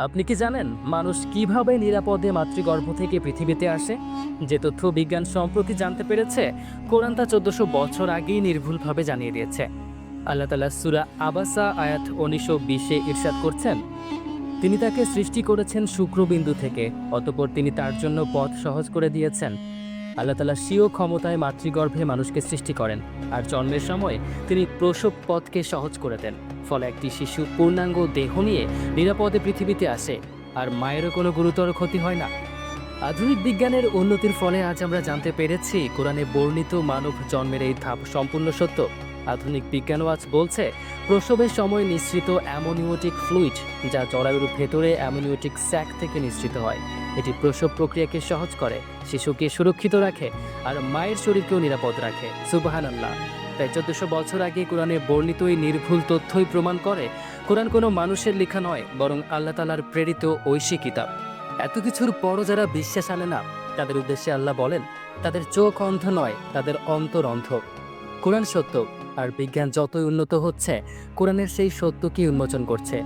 আপনি কি জানেন মানুষ কিভাবে নিরাপদে মাতৃগর্ভ থেকে পৃথিবীতে আসে? যে তথ্য বিজ্ঞান সম্প্রতি জানতে পেরেছে, কোরআন তা 1400 বছর আগেই নির্ভুলভাবে জানিয়ে দিয়েছে। আল্লাহ তাআলা সূরা আবাসা আয়াত 19-20 ইরশাদ করছেন, তিনি তাকে সৃষ্টি করেছেন শুক্রবিন্দু থেকে, অতঃপর তিনি তার জন্য পথ সহজ করে দিয়েছেন। আল্লাহ তাআলা স্বীয় ক্ষমতায় মাতৃগর্ভে মানুষকে সৃষ্টি করেন, আর জন্মের সময় তিনি প্রসব পথকে সহজ করে দেন। ফলে একটি শিশু পূর্ণাঙ্গ দেহ নিয়ে নিরাপদে পৃথিবীতে আসে, আর মায়েরও কোনো গুরুতর ক্ষতি হয় না। আধুনিক বিজ্ঞানের উন্নতির ফলে আজ আমরা জানতে পেরেছি কোরআনে বর্ণিত মানব জন্মের এই ধাপ সম্পূর্ণ সত্য। আধুনিক বিজ্ঞানও আজ বলছে প্রসবের সময় নিঃসৃত অ্যামনিওটিক ফ্লুইড, যা জরায়ুর ভেতরে অ্যামনিওটিক স্যাক থেকে নিঃসৃত হয়, এটি প্রসব প্রক্রিয়াকে সহজ করে, শিশুকে সুরক্ষিত রাখে, আর মায়ের শরীরকেও নিরাপদ রাখে। সুবহানাল্লাহ। প্রায় 1400 বছর আগে কোরআনে বর্ণিত এই নির্ভুল তথ্যই প্রমাণ করে কোরআন কোনো মানুষের লেখা নয়, বরং আল্লাহ তাআলার প্রেরিত ঐশী কিতাব। এত কিছুর পরও যারা বিশ্বাস আনে না, তাদের উদ্দেশ্যে আল্লাহ বলেন, তাদের চোখ অন্ধ নয়, তাদের অন্তর অন্ধ। কোরআন সত্য, আর বিজ্ঞান যতই উন্নত হচ্ছে, কোরআনের সেই সত্যকেই উন্মোচন করছে।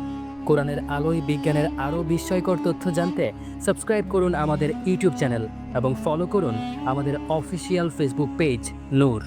কোরআনের আলোয় বিজ্ঞানের আরও বিস্ময়কর তথ্য জানতে সাবস্ক্রাইব করুন আমাদের ইউটিউব চ্যানেল এবং ফলো করুন আমাদের অফিসিয়াল ফেসবুক পেজ নূর।